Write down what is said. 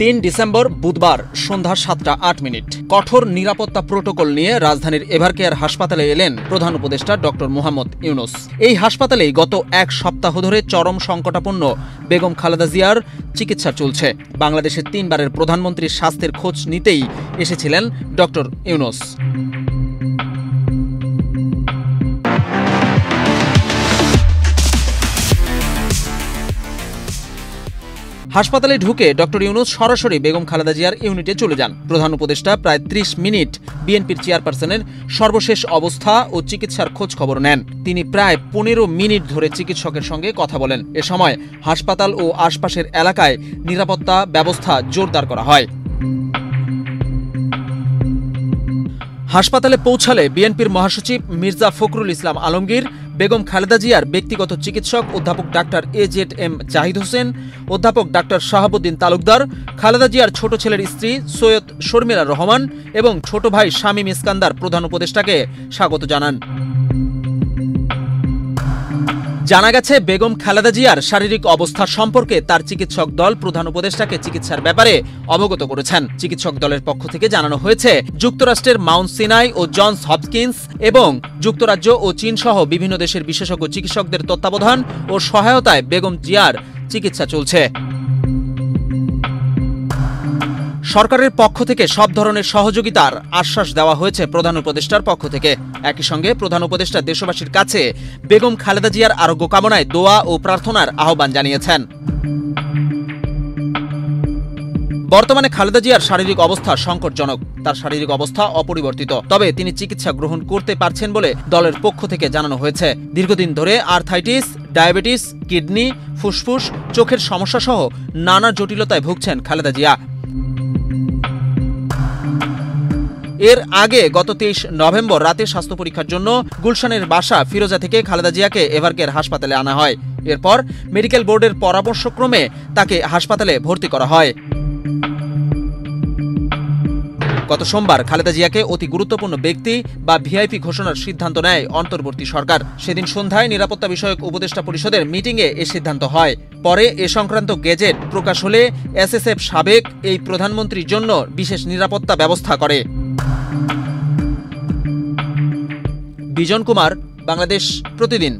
৩ December বুধবার সন্ধ্যা ৭টা ৮ কঠোর নিরাপত্তা প্রোটোকল নিয়ে রাজধানীর এভারকেয়ার হাসপাতালে এলেন প্রধান উপদেষ্টা ডক্টর মোহাম্মদ ইউনূস। এই হাসপাতালেই গত এক সপ্তাহ ধরে চরম সংকটাপন্ন বেগম খালেদা জিয়ার চিকিৎসা চলছে। বাংলাদেশের ৩বারের প্রধানমন্ত্রীর স্বাস্থ্যের খোঁজ নিতেই এসেছিলেন ডক্টর ইউনূস। হাসপাতালে ঢুকে ডক্টর ইউনূস সরাসরি বেগম খালেদা জিয়ার ইউনিটে চলে যান। প্রধান উপদেষ্টা প্রায় ৩০ মিনিট বিএনপির চেয়ারপারসনের সর্বশেষ অবস্থা ও চিকিৎসার খোঁজ খবর নেন। তিনি প্রায় ১৫ মিনিট ধরে চিকিৎসকের সঙ্গে কথা বলেন। এ সময় হাসপাতাল ও আশপাশের এলাকায় নিরাপত্তা ব্যবস্থা জোরদার করা হয়। হাসপাতালে পৌঁছালে বিএনপির মহাসচিব মির্জা ফখরুল ইসলাম আলমগীর, বেগম খালেদা জিয়ার ব্যক্তিগত চিকিৎসক অধ্যাপক ডাক্তার AZM জাহিদ হোসেন, অধ্যাপক ডাক্তার শাহাবুদ্দিন তালুকদার, খালেদা জিয়ার ছোট ছেলের স্ত্রী সৈয়দ শর্মিলা রহমান এবং ছোট ভাই শামীম ইস্কান্দার প্রধান উপদেষ্টাকে স্বাগত জানান। জানা গেছে, বেগম খালেদা জিয়ার শারীরিক অবস্থা সম্পর্কে তার চিকিৎসক দল প্রধান উপদেষ্টাকে চিকিৎসার ব্যাপারে অবগত করেছেন। চিকিৎসক দলের পক্ষ থেকে জানানো হয়েছে, যুক্তরাষ্ট্রের মাউন্ট সিনাই ও জনস হপকিন্স এবং যুক্তরাজ্য ও চীন সহ বিভিন্ন দেশের বিশেষজ্ঞ চিকিৎসকদের তত্ত্বাবধান ও সহায়তায় বেগম জিয়ার চিকিৎসা চলছে। সরকারের পক্ষ থেকে সব ধরনের সহযোগিতার আশ্বাস দেওয়া হয়েছে প্রধান উপদেষ্টার পক্ষ থেকে। একই সঙ্গে প্রধান উপদেষ্টা দেশবাসীর কাছে বেগম খালেদা জিয়ার আরোগ্য কামনায় দোয়া ও প্রার্থনার আহ্বান জানিয়েছেন। বর্তমানে খালেদা জিয়ার শারীরিক অবস্থা সংকটজনক। তার শারীরিক অবস্থা অপরিবর্তিত, তবে তিনি চিকিৎসা গ্রহণ করতে পারছেন বলে দলের পক্ষ থেকে জানানো হয়েছে। দীর্ঘদিন ধরে আর্থাইটিস, ডায়াবেটিস, কিডনি, ফুসফুস, চোখের সমস্যা সহ নানা জটিলতায় ভুগছেন খালেদা জিয়া। এর আগে গত ২৩ নভেম্বর রাতে স্বাস্থ্য পরীক্ষার জন্য গুলশানের বাসা ফিরোজা থেকে খালেদা জিয়াকে এভারকেয়ার হাসপাতালে আনা হয়। এরপর মেডিকেল বোর্ডের পরামর্শক্রমে তাকে হাসপাতালে ভর্তি করা হয়। গত সোমবার খালেদা জিয়াকে অতি গুরুত্বপূর্ণ ব্যক্তি বা ভিআইপি ঘোষণার সিদ্ধান্ত নেয় অন্তর্বর্তী সরকার। সেদিন সন্ধ্যায় নিরাপত্তা বিষয়ক উপদেষ্টা পরিষদের মিটিংয়ে এ সিদ্ধান্ত হয়। পরে এ সংক্রান্ত গেজেট প্রকাশ হলে SSF সাবেক এই প্রধানমন্ত্রীর জন্য বিশেষ নিরাপত্তা ব্যবস্থা করে। বিজন কুমার, বাংলাদেশ প্রতিদিন।